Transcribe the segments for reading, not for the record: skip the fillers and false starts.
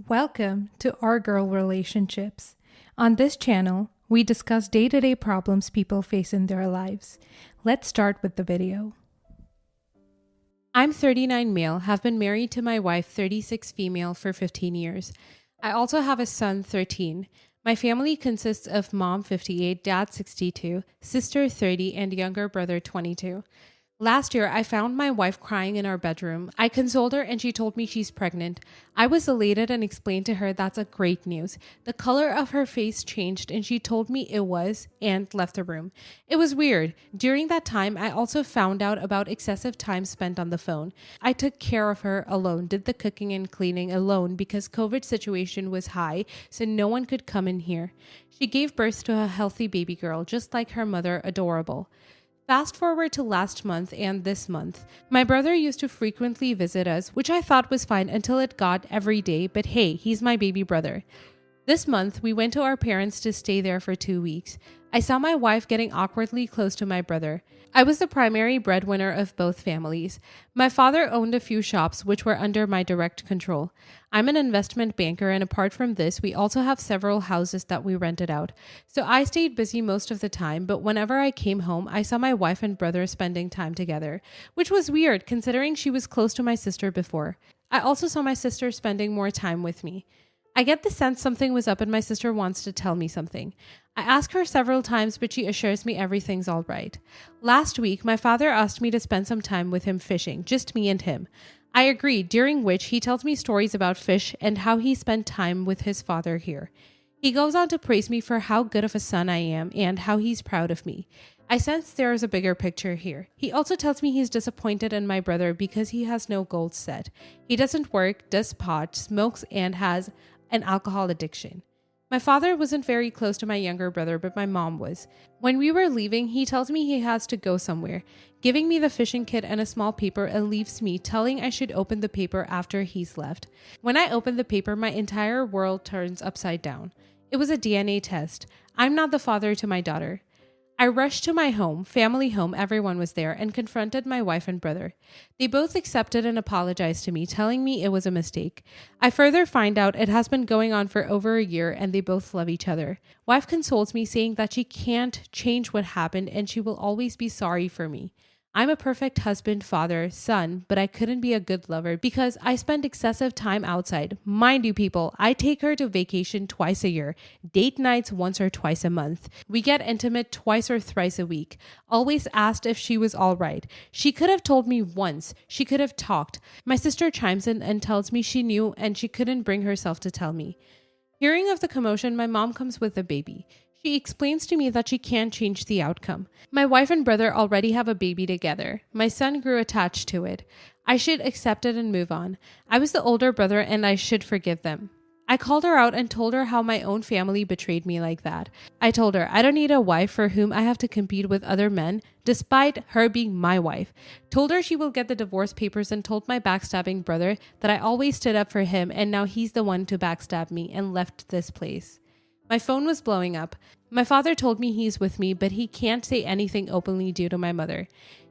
Welcome to Our Girl Relationships. On this channel, we discuss day-to-day problems people face in their lives. Let's start with the video. I'm 39 male, have been married to my wife 36 female for 15 years. I also have a son 13. My family consists of mom 58, dad 62, sister 30, and younger brother 22. Last year, I found my wife crying in our bedroom. I consoled her and she told me she's pregnant. I was elated and explained to her that's a great news. The color of her face changed and she told me it was and left the room. It was weird. During that time, I also found out about excessive time spent on the phone. I took care of her alone, did the cooking and cleaning alone because COVID situation was high, so no one could come in here. She gave birth to a healthy baby girl, just like her mother, adorable. Fast forward to last month and this month. My brother used to frequently visit us, which I thought was fine until it got every day, but hey, he's my baby brother. This month, we went to our parents to stay there for 2 weeks. I saw my wife getting awkwardly close to my brother. I was the primary breadwinner of both families. My father owned a few shops which were under my direct control. I'm an investment banker, and apart from this, we also have several houses that we rented out. So I stayed busy most of the time, but whenever I came home, I saw my wife and brother spending time together, which was weird considering she was close to my sister before. I also saw my sister spending more time with me. I get the sense something was up and my sister wants to tell me something. I ask her several times, but she assures me everything's all right. Last week, my father asked me to spend some time with him fishing, just me and him. I agreed, during which he tells me stories about fish and how he spent time with his father here. He goes on to praise me for how good of a son I am and how he's proud of me. I sense there is a bigger picture here. He also tells me he's disappointed in my brother because he has no goals set. He doesn't work, does pot, smokes, and has an alcohol addiction. My father wasn't very close to my younger brother, but my mom was. When we were leaving, he tells me he has to go somewhere, giving me the fishing kit and a small paper, and leaves me, telling I should open the paper after he's left. When I open the paper, my entire world turns upside down. It was a DNA test. I'm not the father to my daughter. I rushed to my home, family home, everyone was there, and confronted my wife and brother. They both accepted and apologized to me, telling me it was a mistake. I further find out it has been going on for over a year and they both love each other. Wife consoles me, saying that she can't change what happened and she will always be sorry for me. I'm a perfect husband, father, son, but I couldn't be a good lover because I spend excessive time outside. Mind you, people, I take her to vacation twice a year, date nights once or twice a month. We get intimate twice or thrice a week. Always asked if she was all right. She could have told me once. She could have talked. My sister chimes in and tells me she knew and she couldn't bring herself to tell me. Hearing of the commotion, my mom comes with a baby. She explains to me that she can't change the outcome. My wife and brother already have a baby together. My son grew attached to it. I should accept it and move on. I was the older brother and I should forgive them. I called her out and told her how my own family betrayed me like that. I told her I don't need a wife for whom I have to compete with other men, despite her being my wife. Told her she will get the divorce papers and told my backstabbing brother that I always stood up for him and now he's the one to backstab me, and left this place. My phone was blowing up. My father told me he's with me, but he can't say anything openly due to my mother.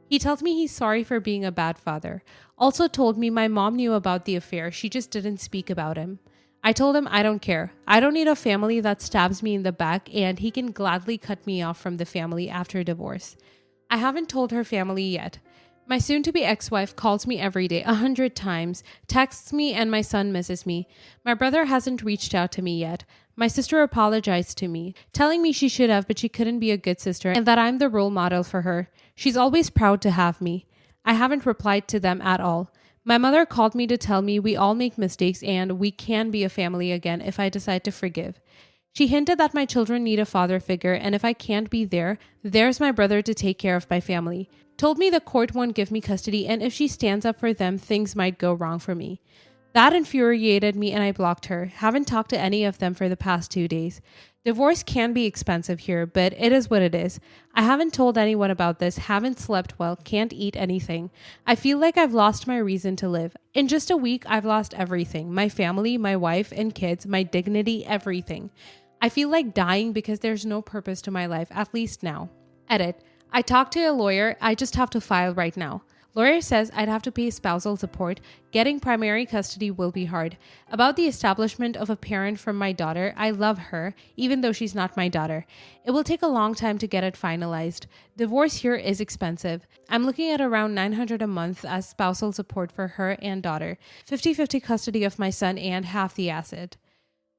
He tells me he's sorry for being a bad father. Also told me my mom knew about the affair, she just didn't speak about him. I told him I don't care. I don't need a family that stabs me in the back, and he can gladly cut me off from the family after divorce. I haven't told her family yet. My soon-to-be ex-wife calls me every day 100 times, texts me, and my son misses me. My brother hasn't reached out to me yet. My sister apologized to me, telling me she should have, but she couldn't be a good sister and that I'm the role model for her. She's always proud to have me. I haven't replied to them at all. My mother called me to tell me we all make mistakes and we can be a family again if I decide to forgive. She hinted that my children need a father figure, and if I can't be there, there's my brother to take care of my family. Told me the court won't give me custody, and if she stands up for them, things might go wrong for me. That infuriated me and I blocked her. Haven't talked to any of them for the past 2 days. Divorce can be expensive here, but it is what it is. I haven't told anyone about this, haven't slept well, can't eat anything. I feel like I've lost my reason to live. In just a week, I've lost everything. My family, my wife and kids, my dignity, everything. I feel like dying because there's no purpose to my life, at least now. Edit. I talked to a lawyer, I just have to file right now. Lawyer says I'd have to pay spousal support. Getting primary custody will be hard. About the establishment of a parent from my daughter, I love her, even though she's not my daughter. It will take a long time to get it finalized. Divorce here is expensive. I'm looking at around $900 a month as spousal support for her and daughter, 50-50 custody of my son and half the asset.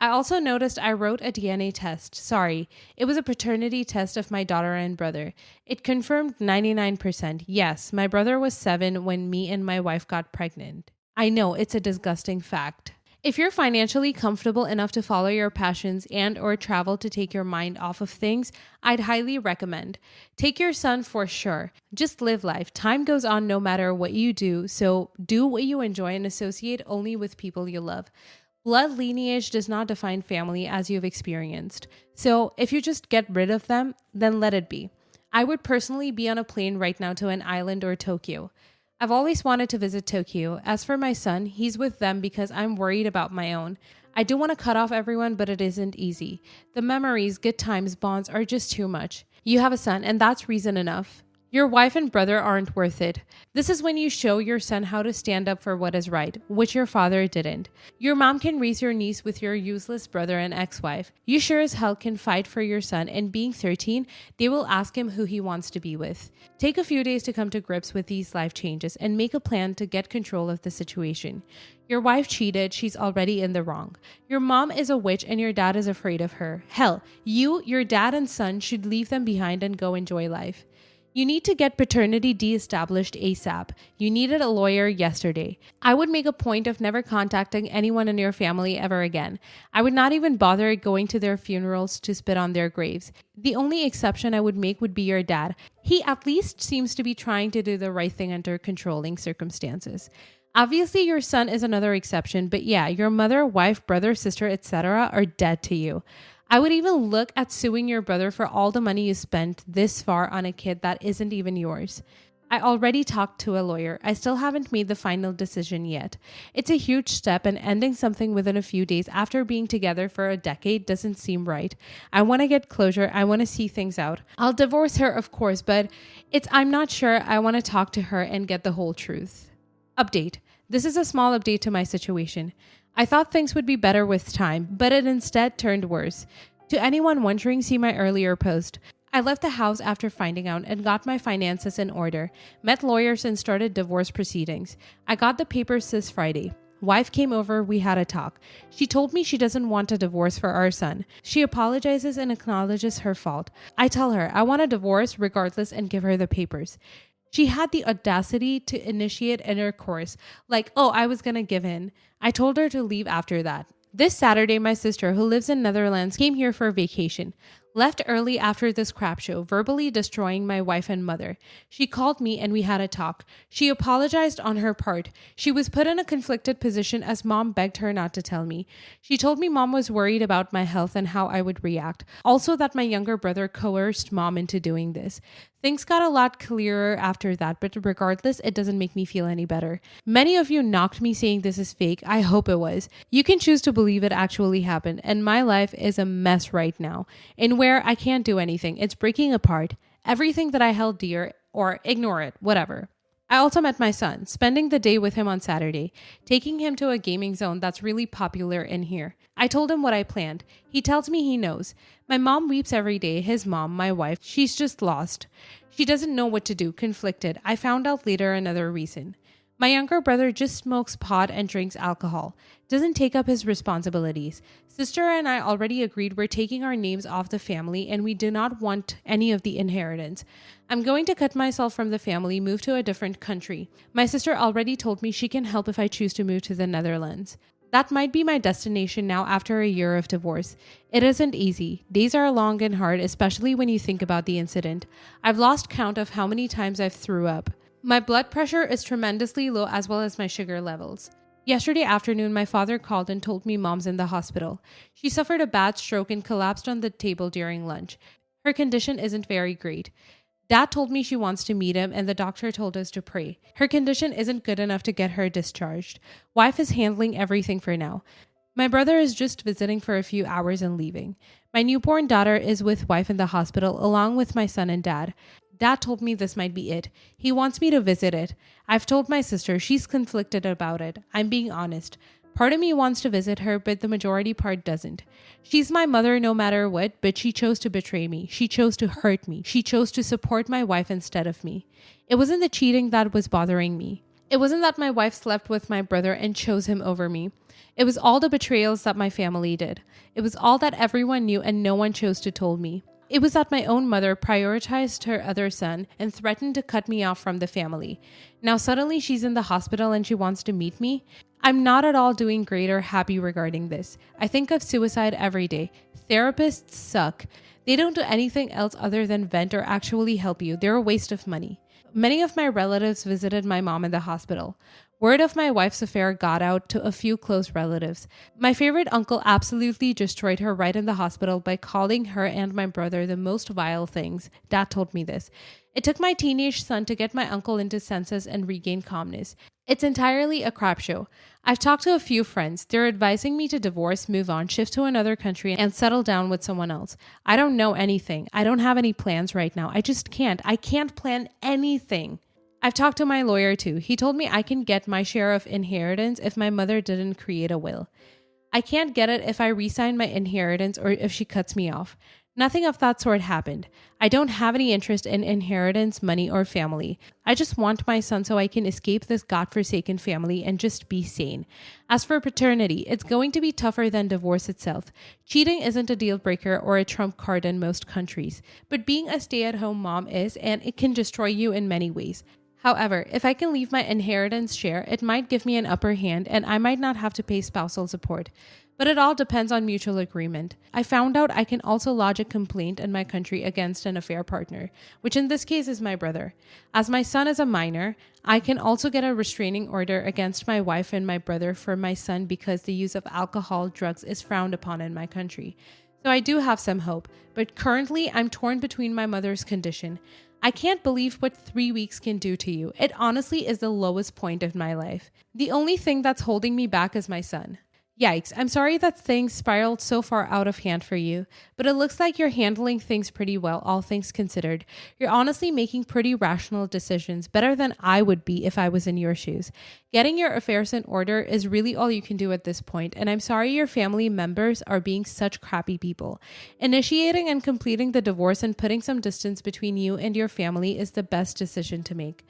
I also noticed I wrote a DNA test. Sorry, it was a paternity test of my daughter and brother. It confirmed 99%. Yes, my brother was 7 when me and my wife got pregnant. I know, it's a disgusting fact. If you're financially comfortable enough to follow your passions and or travel to take your mind off of things, I'd highly recommend. Take your son for sure. Just live life. Time goes on no matter what you do, so do what you enjoy and associate only with people you love. Blood lineage does not define family as you've experienced. So if you just get rid of them, then let it be. I would personally be on a plane right now to an island or Tokyo. I've always wanted to visit Tokyo. As for my son, he's with them because I'm worried about my own. I do want to cut off everyone, but it isn't easy. The memories, good times, bonds are just too much. You have a son, and that's reason enough. Your wife and brother aren't worth it. This is when you show your son how to stand up for what is right, which your father didn't. Your mom can raise your niece with your useless brother and ex-wife. You sure as hell can fight for your son, and being 13, they will ask him who he wants to be with. Take a few days to come to grips with these life changes and make a plan to get control of the situation. Your wife cheated, she's already in the wrong. Your mom is a witch and your dad is afraid of her. Hell, you, your dad and son should leave them behind and go enjoy life. You need to get paternity de-established ASAP. You needed a lawyer yesterday. I would make a point of never contacting anyone in your family ever again. I would not even bother going to their funerals to spit on their graves. The only exception I would make would be your dad. He at least seems to be trying to do the right thing under controlling circumstances. Obviously, your son is another exception, but yeah, your mother, wife, brother, sister, etc. are dead to you. I would even look at suing your brother for all the money you spent this far on a kid that isn't even yours. I already talked to a lawyer. I still haven't made the final decision yet. It's a huge step, and ending something within a few days after being together for a decade doesn't seem right. I want to get closure. I want to see things out. I'll divorce her, of course, but I'm not sure. I want to talk to her and get the whole truth. Update. This is a small update to my situation. I thought things would be better with time, but it instead turned worse. To anyone wondering, see my earlier post. I left the house after finding out and got my finances in order, met lawyers and started divorce proceedings. I got the papers this Friday. Wife came over, we had a talk. She told me she doesn't want a divorce for our son. She apologizes and acknowledges her fault. I tell her I want a divorce regardless and give her the papers. She had the audacity to initiate intercourse, like, oh, I was gonna give in. I told her to leave after that. This Saturday, my sister, who lives in Netherlands, came here for a vacation. Left early after this crap show, verbally destroying my wife and mother. She called me and we had a talk. She apologized on her part. She was put in a conflicted position as mom begged her not to tell me. She told me mom was worried about my health and how I would react. Also that my younger brother coerced mom into doing this. Things got a lot clearer after that, but regardless, it doesn't make me feel any better. Many of you knocked me saying this is fake. I hope it was. You can choose to believe it actually happened, and my life is a mess right now, in where I can't do anything. It's breaking apart. Everything that I held dear, or ignore it, whatever. I also met my son, spending the day with him on Saturday, taking him to a gaming zone that's really popular in here. I told him what I planned. He tells me he knows. My mom weeps every day. His mom, my wife, she's just lost. She doesn't know what to do, conflicted. I found out later another reason. My younger brother just smokes pot and drinks alcohol. Doesn't take up his responsibilities. Sister and I already agreed we're taking our names off the family and we do not want any of the inheritance. I'm going to cut myself from the family, move to a different country. My sister already told me she can help if I choose to move to the Netherlands. That might be my destination now after a year of divorce. It isn't easy. Days are long and hard, especially when you think about the incident. I've lost count of how many times I've threw up. My blood pressure is tremendously low as well as my sugar levels. Yesterday afternoon, my father called and told me mom's in the hospital. She suffered a bad stroke and collapsed on the table during lunch. Her condition isn't very great. Dad told me she wants to meet him and the doctor told us to pray. Her condition isn't good enough to get her discharged. Wife is handling everything for now. My brother is just visiting for a few hours and leaving. My newborn daughter is with wife in the hospital along with my son and dad. Dad told me this might be it. He wants me to visit it. I've told my sister. She's conflicted about it. I'm being honest. Part of me wants to visit her, but the majority part doesn't. She's my mother no matter what, but she chose to betray me. She chose to hurt me. She chose to support my wife instead of me. It wasn't the cheating that was bothering me. It wasn't that my wife slept with my brother and chose him over me. It was all the betrayals that my family did. It was all that everyone knew and no one chose to tell me. It was that my own mother prioritized her other son and threatened to cut me off from the family. Now suddenly she's in the hospital and she wants to meet me. I'm not at all doing great or happy regarding this. I think of suicide every day. Therapists suck. They don't do anything else other than vent or actually help you. They're a waste of money. Many of my relatives visited my mom in the hospital. Word of my wife's affair got out to a few close relatives. My favorite uncle absolutely destroyed her right in the hospital by calling her and my brother the most vile things. Dad told me this. It took my teenage son to get my uncle into senses and regain calmness. It's entirely a crap show. I've talked to a few friends. They're advising me to divorce, move on, shift to another country, and settle down with someone else. I don't know anything. I don't have any plans right now. I just can't. I can't plan anything. I've talked to my lawyer too. He told me I can get my share of inheritance if my mother didn't create a will. I can't get it if I resign my inheritance or if she cuts me off. Nothing of that sort happened. I don't have any interest in inheritance, money, or family. I just want my son so I can escape this godforsaken family and just be sane. As for paternity, it's going to be tougher than divorce itself. Cheating isn't a deal breaker or a trump card in most countries, but being a stay-at-home mom is, and it can destroy you in many ways. However, if I can leave my inheritance share, it might give me an upper hand and I might not have to pay spousal support. But it all depends on mutual agreement. I found out I can also lodge a complaint in my country against an affair partner, which in this case is my brother. As my son is a minor, I can also get a restraining order against my wife and my brother for my son because the use of alcohol, drugs is frowned upon in my country. So I do have some hope, but currently I'm torn between my mother's condition. I can't believe what 3 weeks can do to you. It honestly is the lowest point of my life. The only thing that's holding me back is my son. Yikes, I'm sorry that things spiraled so far out of hand for you, but it looks like you're handling things pretty well, all things considered. You're honestly making pretty rational decisions, better than I would be if I was in your shoes. Getting your affairs in order is really all you can do at this point, and I'm sorry your family members are being such crappy people. Initiating and completing the divorce and putting some distance between you and your family is the best decision to make.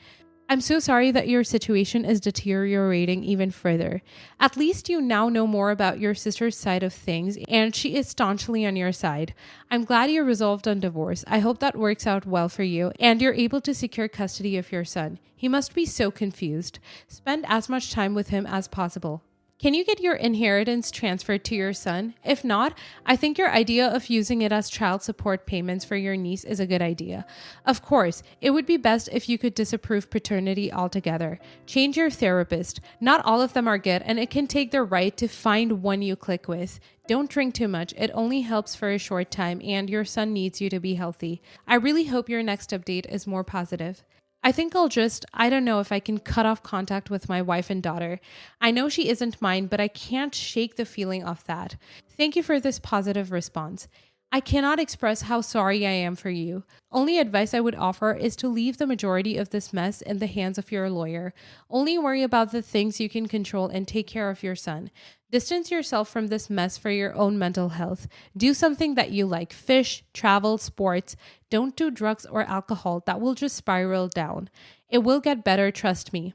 I'm so sorry that your situation is deteriorating even further. At least you now know more about your sister's side of things, and she is staunchly on your side. I'm glad you're resolved on divorce. I hope that works out well for you, and you're able to secure custody of your son. He must be so confused. Spend as much time with him as possible. Can you get your inheritance transferred to your son? If not, I think your idea of using it as child support payments for your niece is a good idea. Of course, it would be best if you could disapprove paternity altogether. Change your therapist. Not all of them are good, and it can take the right to find one you click with. Don't drink too much. It only helps for a short time, and your son needs you to be healthy. I really hope your next update is more positive. I think I don't know if I can cut off contact with my wife and daughter. I know she isn't mine, but I can't shake the feeling of that. Thank you for this positive response. I cannot express how sorry I am for you. Only advice I would offer is to leave the majority of this mess in the hands of your lawyer. Only worry about the things you can control and take care of your son. Distance yourself from this mess for your own mental health. Do something that you like. Fish, travel, sports. Don't do drugs or alcohol. That will just spiral down. It will get better, trust me.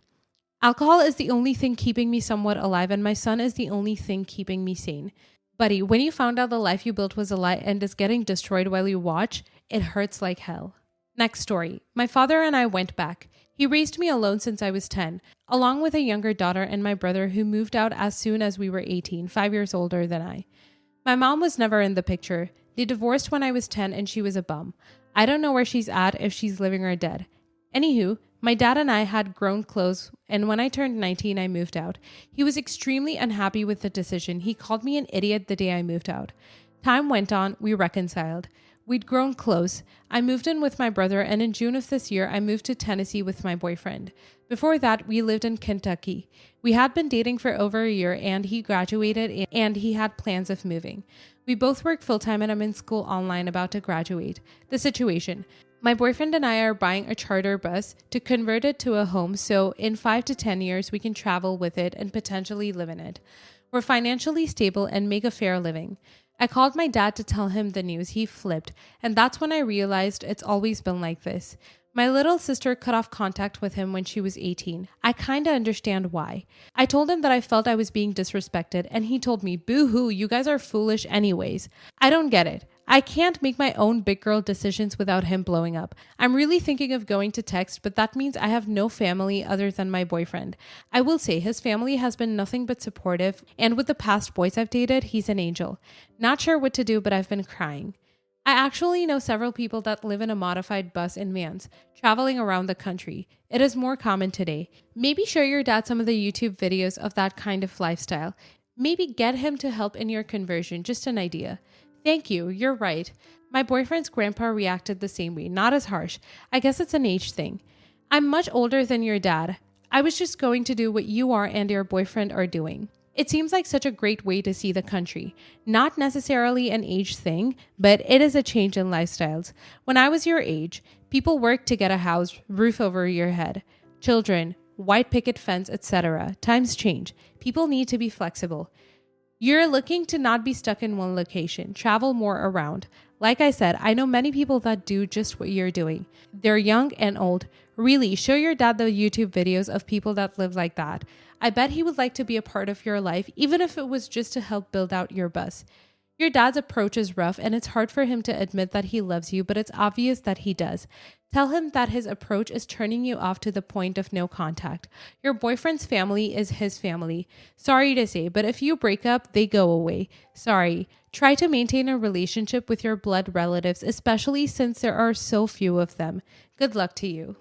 Alcohol is the only thing keeping me somewhat alive, and my son is the only thing keeping me sane. Buddy, when you found out the life you built was a lie and is getting destroyed while you watch, it hurts like hell. Next story. My father and I went back. He raised me alone since I was 10, along with a younger daughter and my brother who moved out as soon as we were 18, 5 years older than I. My mom was never in the picture. They divorced when I was 10 and she was a bum. I don't know where she's at, if she's living or dead. Anywho, my dad and I had grown close, and when I turned 19, I moved out. He was extremely unhappy with the decision. He called me an idiot the day I moved out. Time went on, we reconciled. We'd grown close. I moved in with my brother, and in June of this year, I moved to Tennessee with my boyfriend. Before that, we lived in Kentucky. We had been dating for over a year, and he graduated, and he had plans of moving. We both work full-time, and I'm in school online about to graduate. The situation. My boyfriend and I are buying a charter bus to convert it to a home so in 5 to 10 years we can travel with it and potentially live in it. We're financially stable and make a fair living. I called my dad to tell him the news. He flipped, and that's when I realized it's always been like this. My little sister cut off contact with him when she was 18. I kinda understand why. I told him that I felt I was being disrespected, and he told me, boo-hoo, you guys are foolish anyways. I don't get it. I can't make my own big girl decisions without him blowing up. I'm really thinking of going to text, but that means I have no family other than my boyfriend. I will say his family has been nothing but supportive, and with the past boys I've dated, he's an angel. Not sure what to do, but I've been crying. I actually know several people that live in a modified bus and vans, traveling around the country. It is more common today. Maybe show your dad some of the YouTube videos of that kind of lifestyle. Maybe get him to help in your conversion, just an idea. Thank you, you're right. My boyfriend's grandpa reacted the same way, not as harsh. I guess it's an age thing. I'm much older than your dad. I was just going to do what you are and your boyfriend are doing. It seems like such a great way to see the country. Not necessarily an age thing, but it is a change in lifestyles. When I was your age, people worked to get a house, roof over your head, children, white picket fence, etc. Times change. People need to be flexible. You're looking to not be stuck in one location, travel more around. Like I said, I know many people that do just what you're doing. They're young and old. Really, show your dad the YouTube videos of people that live like that. I bet he would like to be a part of your life, even if it was just to help build out your bus. Your dad's approach is rough and it's hard for him to admit that he loves you, but it's obvious that he does. Tell him that his approach is turning you off to the point of no contact. Your boyfriend's family is his family. Sorry to say, but if you break up, they go away. Sorry. Try to maintain a relationship with your blood relatives, especially since there are so few of them. Good luck to you.